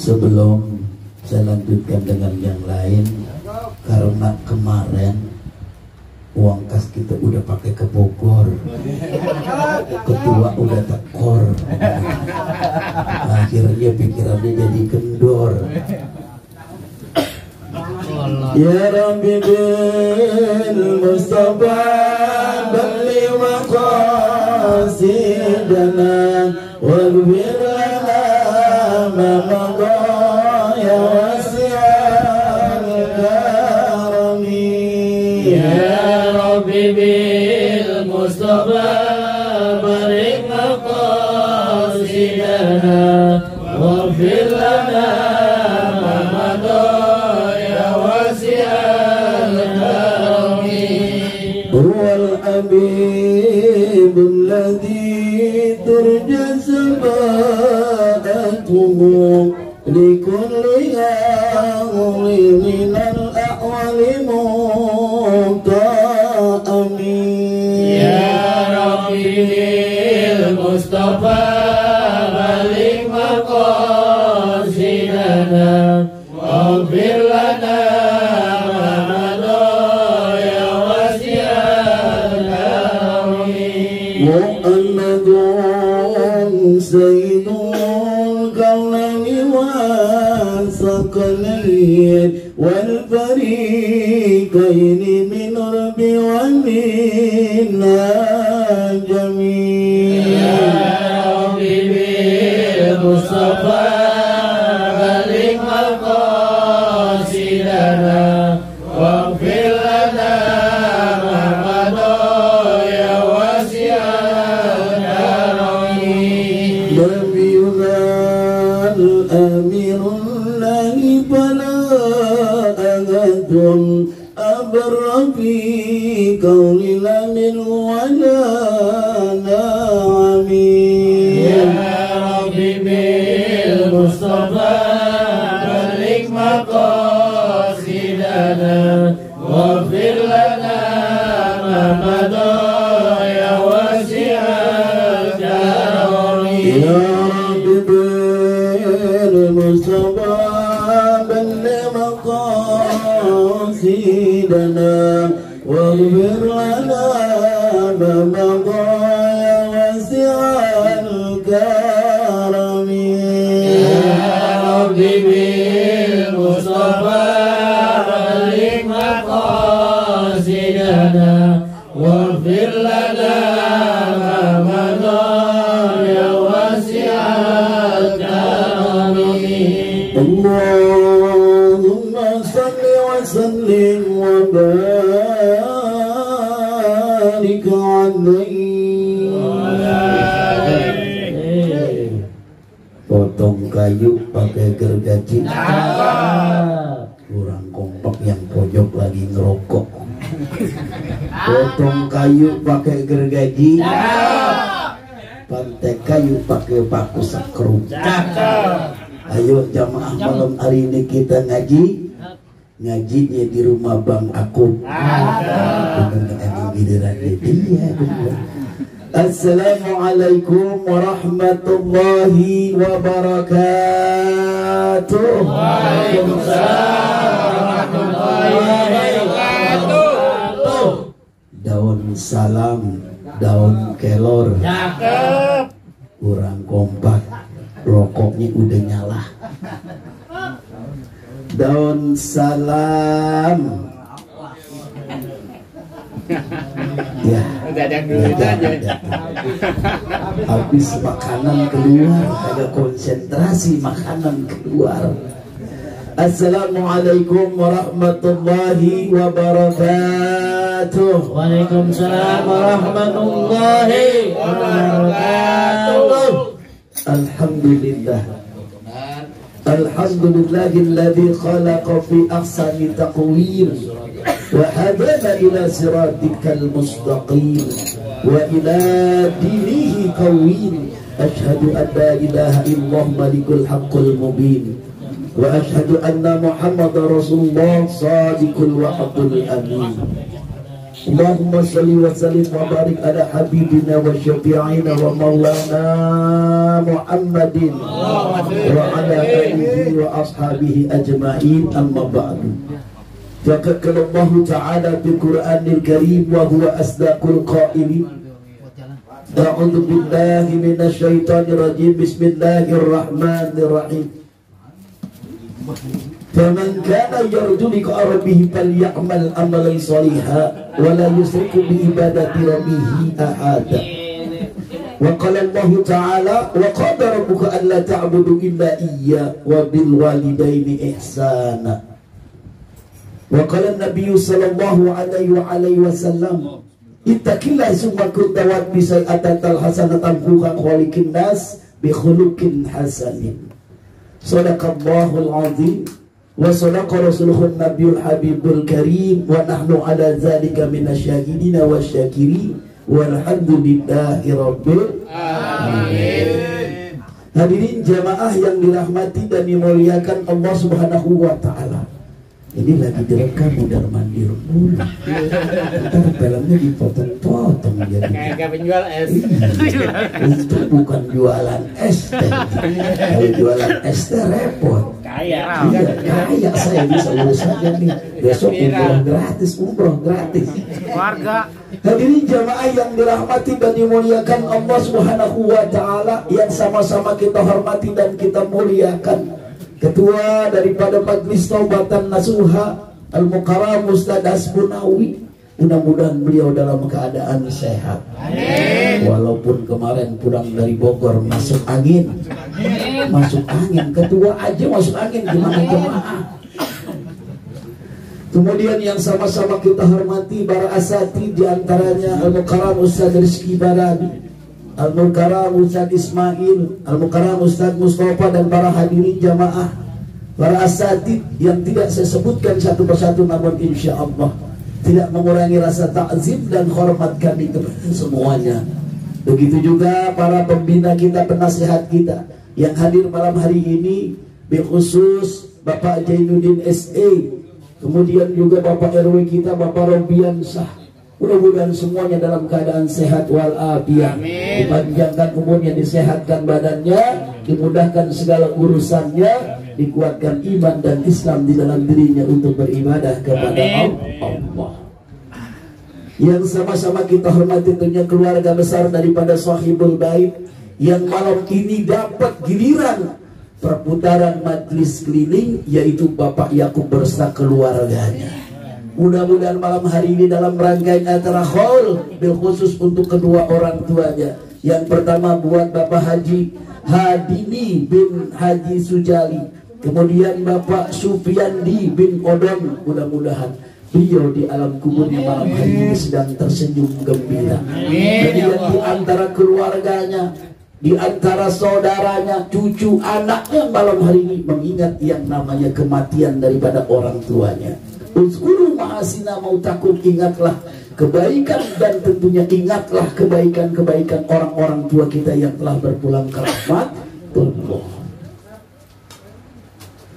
Sebelum saya lanjutkan dengan yang lain, karena kemarin uang kas kita udah pakai ke Bogor, ketua udah tekor, akhirnya pikirannya jadi kendor. Ya Rabbi bil Mustafa balli maqasidana waghfir lana ma madha ya wasi'al karami. Ya Rabbi bil Mustafa barik maqasidana waghfir lana ma madha ya wasi'al karami. Huwal habibul ladzi turja sabatuhu likulli amri minal a'wali muqta'ami. Ya Rabbi bil Mustafa balik maqasidana waghfir lana ma madha ya wasi'al karami. Muhammadun sayyidul kaunani wa saqalain wal fariqaini min rabbi wa min ajami. Ya Rabbi bil Mustafa balik maqasidana waghfir lana ma madha ya wasi'al karami. Nabiyuna al-amirullahi fala agadun abarra fi qawlina min wala na'ami. Ya Rabbi bil Mustafa balik maqasidana waghfir lana ma madha ya wasi'al karami. Ya Rabbi bil Mustafa balligh maqasidana waghfir lana ma madha ya wasi'al karami. Ya Rabbi bil Mustafa balik maqasidana waghfir lana ma madha ya wasi'al karami. Allahumma salli wa sallim wa barik alaihi. Potong kayu pakai gergaji, kurang kompak yang pojok lagi ngerokok. Potong kayu pakai gergaji, pantai kayu pakai paku sakrum. Ayo jamaah malam hari ini kita ngaji. Ngajinya di rumah Bang Akub. Assalamualaikum warahmatullahi wabarakatuh. Waalaikumsalam warahmatullahi wabarakatuh. Daun salam, daun kelor, Cakep. kurang kompak, rokoknya udah nyala. Daun salam, ya, habis makanan keluar, ada konsentrasi makanan keluar. Assalamualaikum warahmatullahi wabarakatuh. Waalaikumsalam warahmatullahi wabarakatuh. Alhamdulillah. Alhamdulillahilladzi khalaqa fi ahsani taqwim wa hadana ila siratikal mustaqim wa ila dinihi qawim. Ashhadu an la ilaha illallah malikul haqqul mubin wa ashhadu anna Muhammadar Rasulullah sadiqul wa'dul amin. Allahumma salli wa sallim wa barik ala habibina wa syafi'ina wa maulana Muhammadin wa ala alihi wa ashabihi ajma'in, amma ba'du. Faqad qala Allah ta'ala bil Qur'anil Karim wa huwa asdaqul qailin. A'udzu billahi minasy syaithanir rajim. Bismillahirrahmanirrahim. Faman kana yarju liqa rabbih falyamal amalan shalihan wa la yusyrik bi ibadati rabbih ahada. Wa qala Allah ta'ala wa qala rabbuka alla ta'budu illa iyyahu wa bil walidaini ihsana. Wa qala an-nabiy sallallahu alaihi wasallam ittaqillah summa kunta bisai'atal hasanatan fuqa khaliqin nas bi khuluqin hasanin. Sadaqallahul azim wa sadaqa rasuluhun nabiyul habibul karim wa nahnu ala zalika minasyahidina wasyakirin walhamdulillahi rabbil alamin. Hadirin jamaah yang dirahmati dan dimuliakan Allah Subhanahu wa taala. Ini lagi direkam mudar mandir mulu. Ntar filmnya dipotong-potong jadi. Kayak penjual es. Itu bukan jualan es teh. Kalau jualan es teh repot. Kaya. Kaya saya bisa urus saja nih. Besok umroh gratis. Warga. Hadirin jamaah yang dirahmati dan dimuliakan Allah Subhanahu wa taala, yang sama-sama kita hormati dan kita muliakan Ketua daripada Majelis Taubatan Nasuha Al-Mukarram Ustaz Hasbunawi. Mudah-mudahan beliau dalam keadaan sehat. Amin. Walaupun kemarin pulang dari Bogor masuk angin. Masuk angin, ketua aja masuk angin, gimana jemaah? Kemudian yang sama-sama kita hormati para asatidz, di antaranya Al-Mukarram Ustaz Rizky Barani, Al-Mukarram Ustaz Ismail, Al-Mukarram Ustaz Mustafa, dan para hadirin jamaah, para asatidz yang tidak saya sebutkan satu persatu, namun insya Allah tidak mengurangi rasa ta'zim dan hormat kami kepada semuanya. Begitu juga para pembina kita, penasihat kita yang hadir malam hari ini, khusus Bapak Jainuddin SE, kemudian juga Bapak RW kita Bapak Robian Sah. Mudah-mudahan semuanya dalam keadaan sehat walafiat, dipanjangkan umurnya, disehatkan badannya, dimudahkan segala urusannya, dikuatkan iman dan Islam di dalam dirinya untuk beribadah kepada Allah. Yang sama-sama kita hormati tentunya keluarga besar daripada Sahibul Bait yang malam ini dapat giliran perputaran majelis keliling, yaitu Bapak Yakub bersama keluarganya. Mudah-mudahan malam hari ini dalam rangkaian acara haul bil khusus untuk kedua orang tuanya. Yang pertama buat Bapak Haji Hadini bin Haji Sujali, kemudian Bapak Sufiandi bin Odon. Mudah-mudahan beliau di alam kuburnya malam hari ini sedang tersenyum gembira. Kemudian di antara keluarganya, di antara saudaranya, cucu, anaknya malam hari ini mengingat yang namanya kematian daripada orang tuanya. Uzkuru ma'asina mautakum, ingatlah kebaikan dan tentunya ingatlah kebaikan-kebaikan orang-orang tua kita yang telah berpulang ke rahmatullah.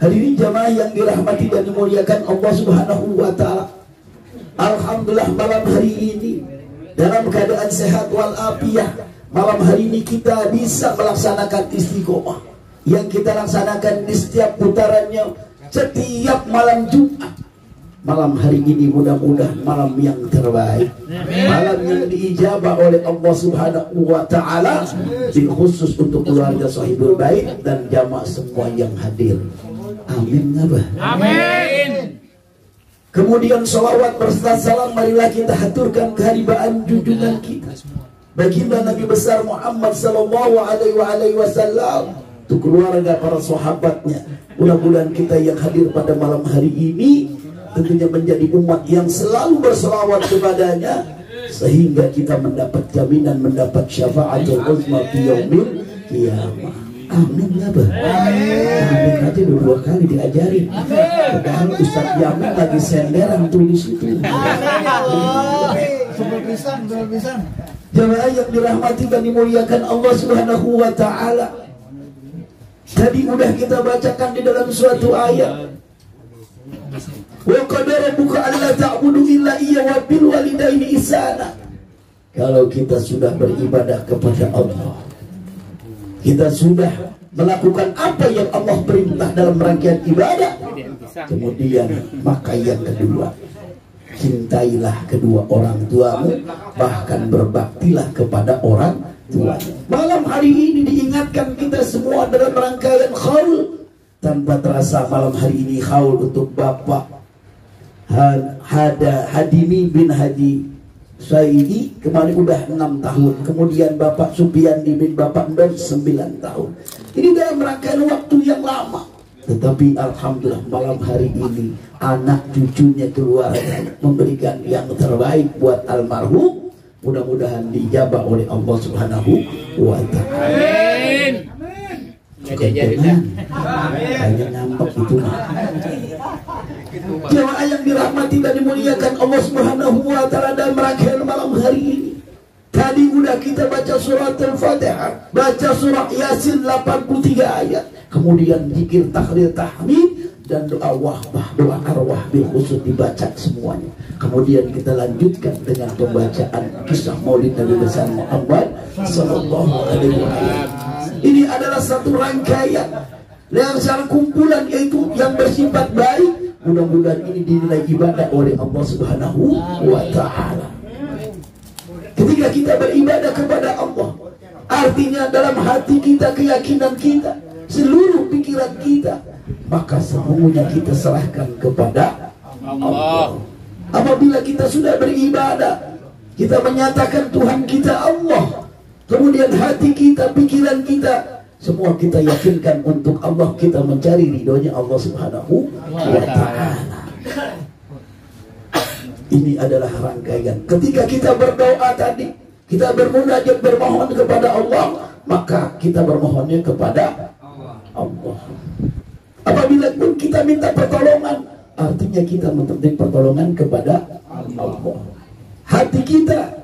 Hadirin jamaah yang dirahmati dan dimuliakan Allah Subhanahu wa taala. Alhamdulillah malam hari ini dalam keadaan sehat walafiat. Malam hari ini kita bisa melaksanakan istiqomah yang kita laksanakan di setiap putarannya setiap malam Jumat. Malam hari ini mudah-mudahan malam yang terbaik, malam yang diijabah oleh Allah Subhanahu wa taala, khusus untuk keluarga Sahibul Bait dan jamaah semua yang hadir. Amin. Amin. Kemudian salawat berserta salam marilah kita haturkan keharibaan junjungan kita baginda Nabi besar Muhammad sallallahu alaihi wasallam, untuk keluarga, para sahabatnya. Mudah-mudahan kita yang hadir pada malam hari ini tentunya menjadi umat yang selalu berselawat kepadanya, sehingga kita mendapat jaminan mendapat syafaatul uzma fi yaumil qiyamah. Amin ya Bah. Amin aja dua kali diajarin. Padahal Ustaz Yamin lagi senderan tulis itu. Jamaah yang dirahmati dan dimuliakan Allah Subhanahu wa taala. Tadi udah kita bacakan di dalam suatu ayat. Wa qadara rabbuka alla ta'budu illa iyyahu wa bil walidaini ihsana. Kalau kita sudah beribadah kepada Allah, kita sudah melakukan apa yang Allah perintah dalam rangkaian ibadah, kemudian maka yang kedua, cintailah kedua orang tuamu, bahkan berbaktilah kepada orang tuamu. Malam hari ini diingatkan kita semua dalam rangkaian khaul. Tanpa terasa malam hari ini khaul untuk Bapak Hadimi bin Haji Saidi, kemarin udah 6 tahun. Kemudian Bapak Supiandi bin Bapak Ndor 9 tahun. Ini dalam rangkaian waktu yang lama. Tetapi alhamdulillah malam hari ini anak cucunya keluarga memberikan yang terbaik buat almarhum. Mudah-mudahan dijabah oleh Allah Subhanahu wa ta'ala. Amin. Hanya nampak itu. Jemaah yang dirahmati dan dimuliakan Allah Subhanahu wa ta'ala dalam rangkaian malam hari ini. Tadi udah kita baca surat Al-Fatihah, baca surah Yasin 83 ayat. Kemudian zikir tahlil tahmid dan doa wahbah, doa arwah bil khusus dibaca semuanya. Kemudian kita lanjutkan dengan pembacaan kisah Maulid Nabi besar Muhammad sallallahu alaihi wasallam. Ini adalah satu rangkaian yang secara kumpulan, yaitu yang bersifat baik. Mudah-mudahan ini dinilai ibadah oleh Allah Subhanahu wa ta'ala. Ketika kita beribadah kepada Allah, artinya dalam hati kita, keyakinan kita, seluruh pikiran kita, maka semuanya kita serahkan kepada Allah. Apabila kita sudah beribadah, kita menyatakan Tuhan kita Allah, kemudian hati kita, pikiran kita, semua kita yakinkan untuk Allah, kita mencari ridhonya Allah Subhanahu wa ta'ala. Ini adalah rangkaian. Ketika kita berdoa tadi, kita bermunajat, bermohon kepada Allah, maka kita bermohonnya kepada Allah. Apabila pun kita minta pertolongan, artinya kita meminta pertolongan kepada Allah. Hati kita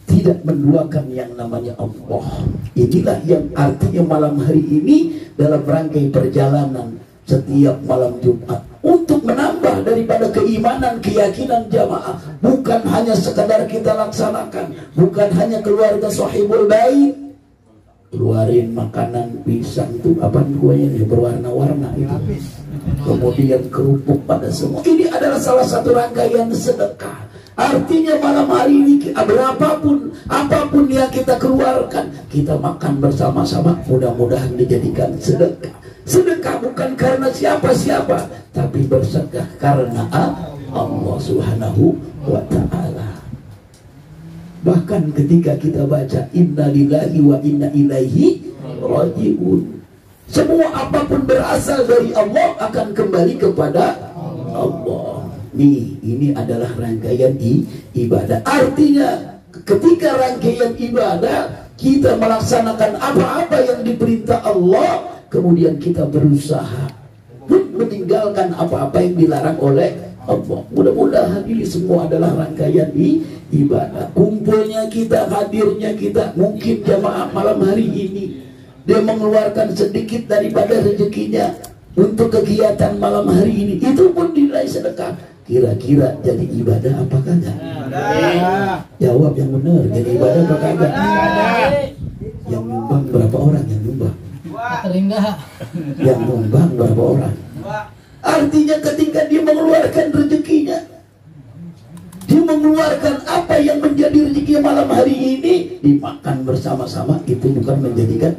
tidak menduakan yang namanya Allah. Inilah yang artinya malam hari ini dalam rangkai perjalanan setiap malam Jumat untuk menambah daripada keimanan, keyakinan jamaah. Bukan hanya sekadar kita laksanakan, bukan hanya keluarga sahibul bait keluarin makanan pisang itu apa kuahnya berwarna-warna itu, kemudian kerupuk pada semua. Ini adalah salah satu rangkaian sedekah. Artinya malam hari ini berapapun, apapun yang kita keluarkan, kita makan bersama-sama, mudah-mudahan dijadikan sedekah. Sedekah bukan karena siapa-siapa, tapi bersedekah karena Allah Subhanahu wa ta'ala. Bahkan ketika kita baca inna lillahi wa inna ilaihi raji'un, semua apapun berasal dari Allah akan kembali kepada Allah. Ini adalah rangkaian ibadah. Artinya ketika rangkaian ibadah kita melaksanakan apa-apa yang diperintah Allah, kemudian kita berusaha meninggalkan apa-apa yang dilarang oleh Allah. Mudah-mudahan ini semua adalah rangkaian ibadah. Kumpulnya kita, hadirnya kita, mungkin jamaah malam hari ini dia mengeluarkan sedikit daripada rezekinya untuk kegiatan malam hari ini, itu pun dinilai sedekah. Kira-kira jadi ibadah apa kagak? Jawab yang benar, jadi ibadah apa kagak? Yang nyumbang berapa orang yang nyumbang? Yang nyumbang berapa orang? Artinya ketika dia mengeluarkan rezekinya, dia mengeluarkan apa yang menjadi rezeki malam hari ini, dimakan bersama-sama, itu bukan menjadikan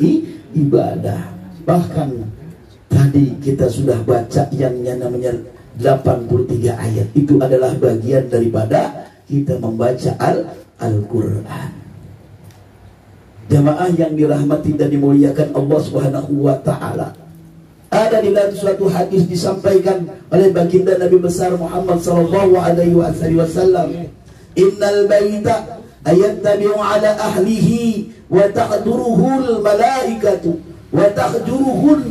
ibadah. Bahkan tadi kita sudah baca yang namanya 83 ayat, itu adalah bagian daripada kita membaca Al-Quran. Jamaah yang dirahmati dan dimuliakan Allah Subhanahu wa ta'ala, ada di dalam suatu hadis disampaikan oleh baginda Nabi besar Muhammad sallallahu alaihi wasallam, innal baita ayattabi'u ala ahlihi wa tahduruhul malaikatu wa tahjuruhul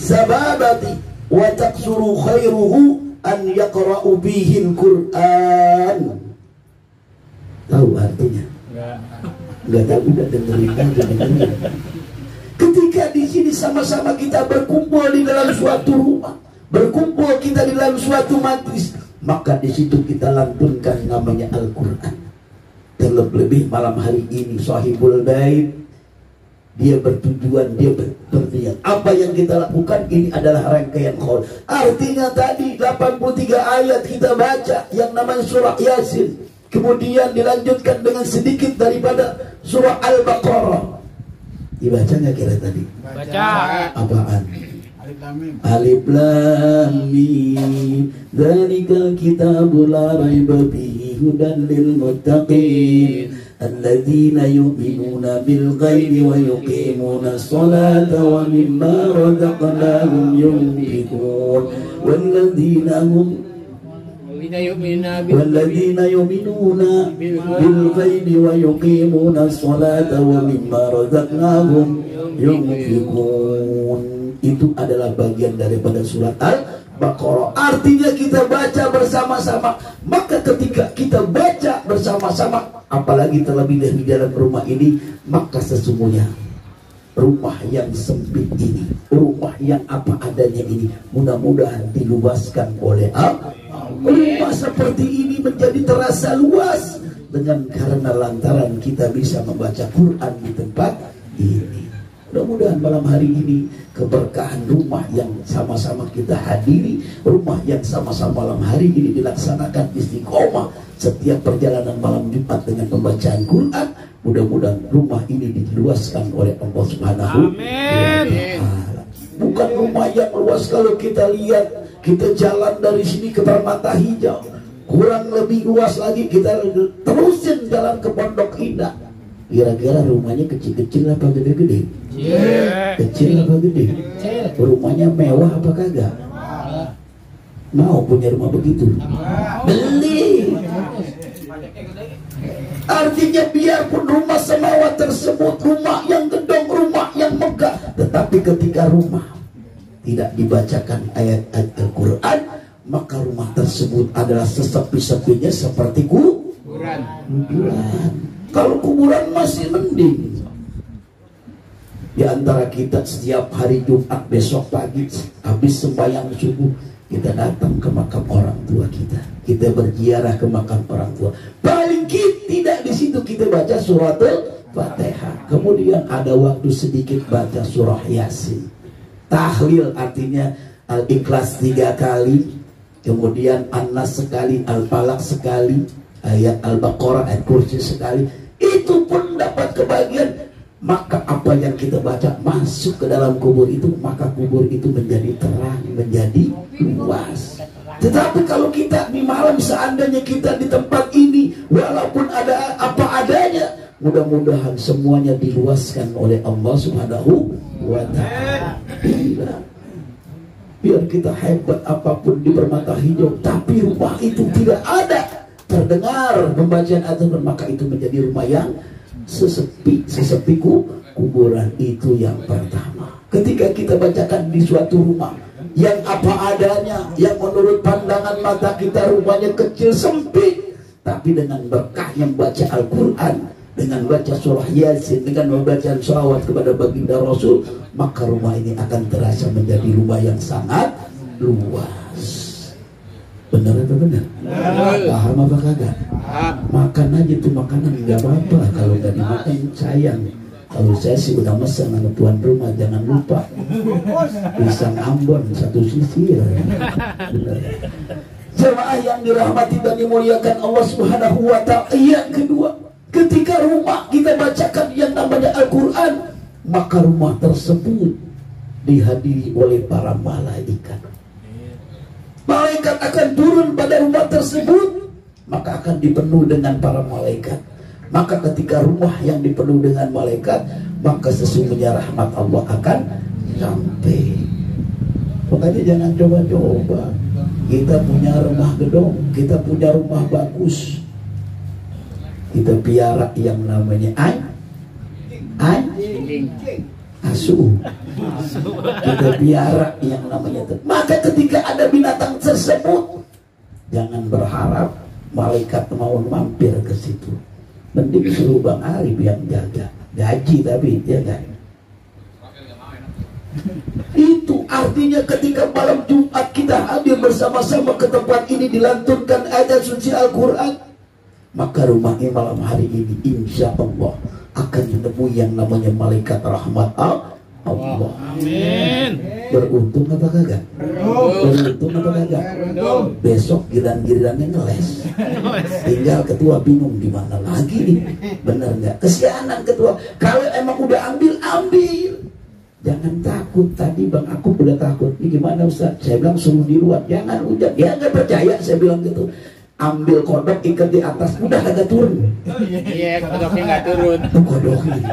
sababati wa taqsuru khairuhu an yaqra'u bihil Qur'an. Tahu artinya? Enggak tahu, udah dengerin. Ketika di sini sama-sama kita berkumpul di dalam suatu rumah, berkumpul kita di dalam suatu majlis, maka di situ kita lantunkan namanya Al-Quran. Terlebih malam hari ini Sahibul Bait, dia bertujuan, dia berniat. Apa yang kita lakukan ini adalah rangkaian qaul. Artinya tadi 83 ayat kita baca yang namanya surah Yasin, kemudian dilanjutkan dengan sedikit daripada surah Al-Baqarah. Dibaca nggak kira tadi? Baca. Apaan? Alif Lam Mim, dzalikal kitabul la raiba fihi hudan lil muttaqin alladzina yu'minuna bil ghaibi wa yuqimuna as-salata wa mimma razaqnahum yunfiqun walladzina yu'minuna bil ghaibi wa yuqimuna as-salata wa mimma razaqnahum yunfiqun. Itu adalah bagian daripada surat Al-Baqarah. Artinya kita baca bersama-sama. Maka ketika kita baca bersama-sama, apalagi terlebih dari dalam rumah ini, maka sesungguhnya rumah yang sempit ini, rumah yang apa adanya ini, mudah-mudahan diluaskan oleh Allah. Rumah seperti ini menjadi terasa luas dengan karena lantaran kita bisa membaca Quran di tempat ini. Mudah-mudahan malam hari ini keberkahan rumah yang sama-sama kita hadiri, rumah yang sama-sama malam hari ini dilaksanakan istiqomah setiap perjalanan malam Jumat dengan pembacaan Quran. Mudah-mudahan rumah ini diluaskan oleh Allah Subhanahu wa Ta'ala. Bukan rumah yang luas kalau kita lihat, kita jalan dari sini ke Permata Hijau, kurang lebih luas lagi kita terusin jalan ke Pondok Indah. Kira-kira rumahnya kecil-kecil apa gede-gede? Kecil apa gede? Rumahnya mewah apa kagak? Mau punya rumah begitu? Beli. Artinya biarpun rumah semewah tersebut, rumah yang gedung, rumah yang megah, tetapi ketika rumah tidak dibacakan ayat-ayat Al-Quran, maka rumah tersebut adalah sesepi-sepinya seperti kuburan. Kalau kuburan masih mending. Di antara kita setiap hari Jumat besok pagi habis sembahyang subuh, kita datang ke makam orang tua kita. Kita berziarah ke makam orang tua. Paling tidak di situ kita baca surat Al-Fatihah. Kemudian ada waktu sedikit baca surah Yasin. Tahlil artinya Al-Ikhlas 3 kali, kemudian An-Nas sekali, Al-Falaq sekali, ayat Al-Baqarah, ayat Kursi sekali. Itu pun dapat kebagian. Maka apa yang kita baca masuk ke dalam kubur itu, maka kubur itu menjadi terang, menjadi luas. Tetapi kalau kita di malam, seandainya kita di tempat ini, walaupun ada apa adanya, mudah-mudahan semuanya diluaskan oleh Allah Subhanahu wa Ta'ala. Biar kita hebat apapun di Permata Hijau, tapi rumah itu tidak ada terdengar pembacaan Al-Quran, maka itu menjadi rumah yang sesepi kuburan. Itu yang pertama. Ketika kita bacakan di suatu rumah yang apa adanya, yang menurut pandangan mata kita rumahnya kecil sempit, tapi dengan berkahnya membaca Al-Quran, dengan baca surah Yasin, dengan membaca sholawat kepada baginda Rasul, maka rumah ini akan terasa menjadi rumah yang sangat luas. Benar atau benar? Paham apa kagak? Makan aja tuh makanan, nggak apa-apa. Kalau nggak dimakan sayang. Kalau saya sih udah mesen sama tuan rumah, jangan lupa pisang Ambon 1 sisir. Jemaah yang dirahmati dan dimuliakan Allah Subhanahu wa Ta'ala. Yang kedua, ketika rumah kita bacakan yang namanya Al-Quran, maka rumah tersebut dihadiri oleh para malaikat. Malaikat akan turun pada rumah tersebut, maka akan dipenuhi dengan para malaikat. Maka ketika rumah yang dipenuhi dengan malaikat, maka sesungguhnya rahmat Allah akan sampai. Makanya jangan coba-coba. Kita punya rumah gedung, kita punya rumah bagus, kita piara yang namanya asu. Kita piara yang namanya itu. Maka ketika ada binatang tersebut, jangan berharap malaikat mau mampir ke situ. Mending suruh Bang Arif yang jaga, gaji tapi ya kan. Itu Artinya ketika malam Jumat kita hadir bersama-sama ke tempat ini dilantunkan ayat suci Al-Quran, maka rumah ini malam hari ini insya Allah akan menemui yang namanya malaikat rahmat Allah. Amin. Beruntung apa kagak? Beruntung apa kagak? Besok giliran-gilirannya ngeles. Tinggal ketua bingung di mana lagi nih. Bener nggak? Kesianan ketua. Kalau emang udah ambil. Jangan takut. Tadi bang aku udah takut. Ini gimana Ustaz? Saya bilang suruh di luar. Jangan udah. Dia nggak percaya. Saya bilang gitu. Ambil kodok ikat di atas, udah agak turun. Iya, kodoknya nggak turun. Kodoknya,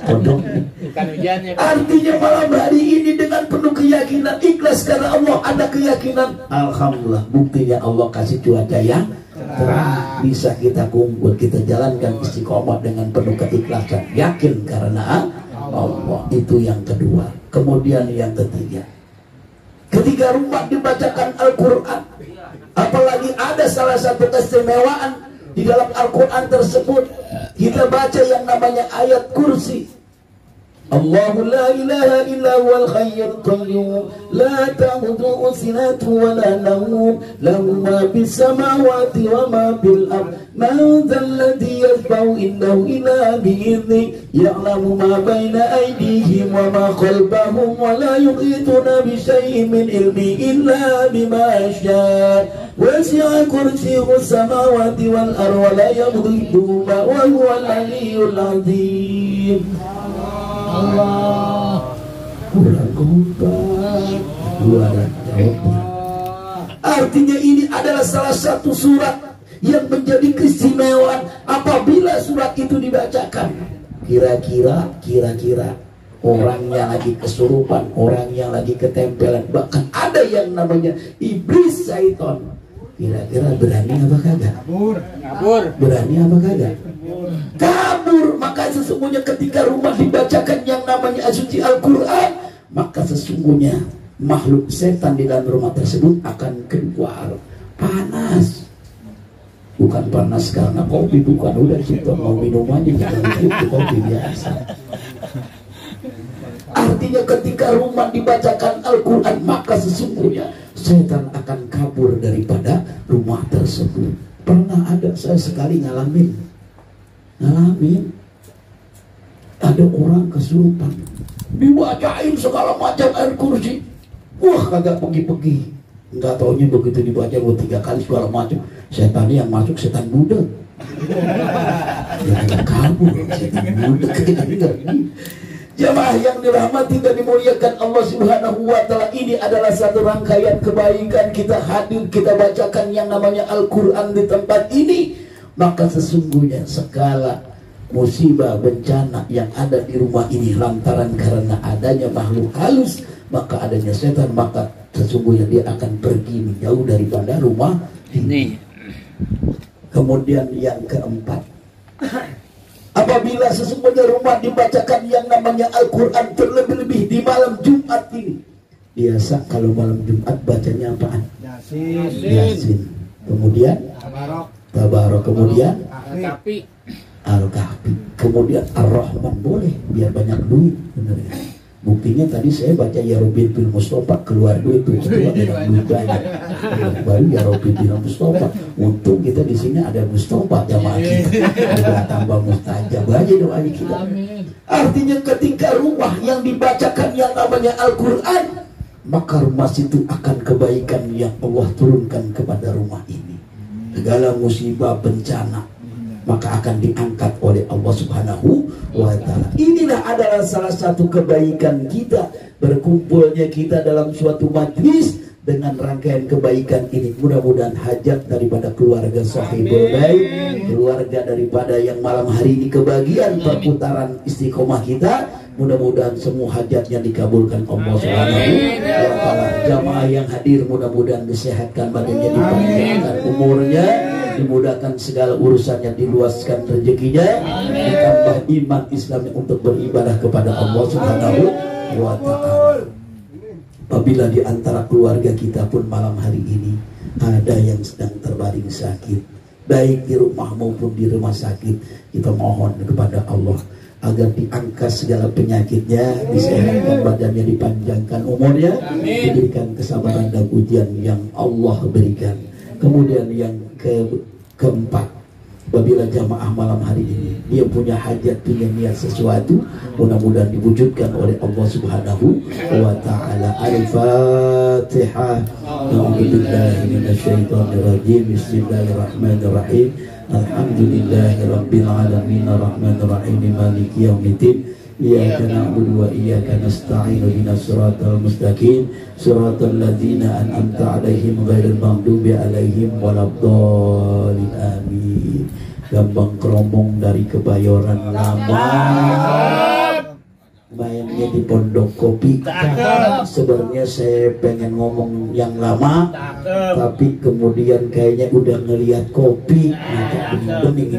kodoknya. Bukan hujannya. Artinya malam hari ini dengan penuh keyakinan, ikhlas karena Allah ada keyakinan. Alhamdulillah, buktinya Allah kasih cuaca yang terang. Bisa kita kumpul, kita jalankan istiqomah dengan penuh keikhlasan, yakin karena Allah. Itu yang kedua. Kemudian yang ketiga, ketika rumah dibacakan Al-Quran, apalagi ada salah satu keistimewaan di dalam Al-Quran tersebut, kita baca yang namanya ayat kursi. Allahu la ilaha illa huwal hayyul qayyum la ta'khudhuhu sinatun wa la nawm lahu ma fis samawati wa ma fil ard man dhal ladzi yashfa'u indahu illa bi'idhnihi ya'lamu ma baina aydihim wa ma khalfahum wa la yuhituna bi shay'in min ilmihi illa bima sha'a wasi'a kursiyyuhu as-samawati wal ard wa la yaghudduhu wa huwal 'aliyyul 'azim. Allah kurang kompak suara jawabnya. Artinya ini adalah salah satu surat yang menjadi keistimewaan apabila surat itu dibacakan. Kira-kira orangnya lagi kesurupan, orangnya lagi ketempelan, bahkan ada yang namanya iblis syaitan. Kira-kira berani apa kagak? Kabur. Berani apa kagak? Kabur. Maka sesungguhnya ketika rumah dibacakan yang namanya suci Al-Quran, maka sesungguhnya makhluk setan di dalam rumah tersebut akan keluar. Panas. Bukan panas karena kopi, bukan. Udah kita mau minum aja, kita kopi biasa. Artinya ketika rumah dibacakan Al-Quran, maka sesungguhnya setan akan kabur daripada rumah tersebut. Pernah ada saya sekali ngalamin ada orang kesurupan, dibacain segala macam ayat kursi, wah kagak pergi-pergi. Nggak taunya begitu dibaca 2-3 kali segala macam, setannya yang masuk setan budak. Ya kagak kabur, setan budak kagak. Jamaah yang dirahmati dan dimuliakan Allah Subhanahu wa Ta'ala, ini adalah satu rangkaian kebaikan. Kita hadir, kita bacakan yang namanya Al-Quran di tempat ini, maka sesungguhnya segala musibah bencana yang ada di rumah ini lantaran karena adanya makhluk halus, maka adanya setan, maka sesungguhnya dia akan pergi menjauh daripada rumah ini. Kemudian yang keempat, apabila sesungguhnya rumah dibacakan yang namanya Al-Quran, terlebih-lebih di malam Jumat ini. Biasa kalau malam Jumat bacanya apaan? Yasin. Kemudian Tabarok. Kemudian Al-Kahfi. Kemudian Ar-Rahman, boleh biar banyak duit. Bener ya? Buktinya tadi saya baca Ya Rabbi bil Mustafa, keluar duit itu keluar dengan duit banyak. Baru Ya Rabbi bil Mustafa. Untung kita di sini ada Mustafa jamaah kita. Udah tambah mustajab aja doanya kita. Artinya ketika rumah yang dibacakan yang namanya Al-Quran, maka rumah situ akan kebaikan yang Allah turunkan kepada rumah ini. Segala musibah bencana maka akan diangkat oleh Allah Subhanahu wa Ta'ala. Inilah adalah salah satu kebaikan kita, berkumpulnya kita dalam suatu majlis dengan rangkaian kebaikan ini. Mudah-mudahan hajat daripada keluarga sahibul bait, keluarga daripada yang malam hari ini kebagian perputaran istiqomah kita, mudah-mudahan semua hajatnya dikabulkan Allah Subhanahu wa Ta'ala. Jamaah yang hadir mudah-mudahan disehatkan badannya, dipanjangkan umurnya, dimudahkan segala urusannya, diluaskan rezekinya, ditambah iman Islamnya untuk beribadah kepada Allah Subhanahu wa Ta'ala. Apabila di antara keluarga kita pun malam hari ini ada yang sedang terbaring sakit, baik di rumah maupun di rumah sakit, kita mohon kepada Allah agar diangkat segala penyakitnya, disehatkan badannya, dipanjangkan umurnya, diberikan kesabaran dan ujian yang Allah berikan. Kemudian yang keempat, apabila jamaah malam hari ini dia punya hajat, punya niat sesuatu, mudah-mudahan diwujudkan oleh Allah Subhanahu wa ta'ala. Al-Fatihah. A'udzubillahi minasyaitonirrajim. Bismillahirrahmanirrahim. Alhamdulillahirabbil alamin arrahmanir rahim maliki yaumiddin. Iyyaka na'budu wa iyyaka nasta'in ihdinas siratal mustaqim siratal ladzina an'amta 'alaihim ghairil maghdubi 'alaihim waladdallin. Amin. Gambang Kromong dari Kebayoran Lama, mainnya di Pondok Kopi. Sebenarnya saya pengen ngomong yang lama, tapi kemudian kayaknya udah ngelihat kopi, bening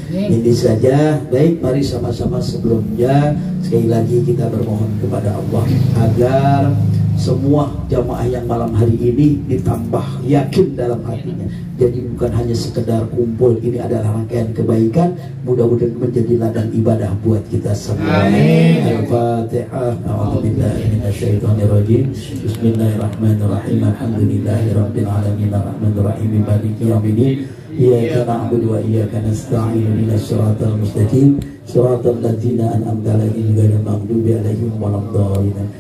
ini saja. Baik, mari sama-sama sebelumnya sekali lagi kita bermohon kepada Allah agar semua jamaah yang malam hari ini ditambah yakin dalam hatinya. Jadi bukan hanya sekedar kumpul, ini adalah rangkaian kebaikan, mudah-mudahan menjadi ladang ibadah buat kita semua. Al-Fatihah. A'udzubillahi minasyaitonirrajim. Bismillahirrahmanirrahim. Alhamdulillahirabbil alamin arrahmanir rahim maliki yaumiddin. Iyyaka na'budu wa iyyaka nasta'in ihdinas siratal mustaqim siratal ladzina an'amta 'alaihim ghairil maghdubi 'alaihim waladdallin.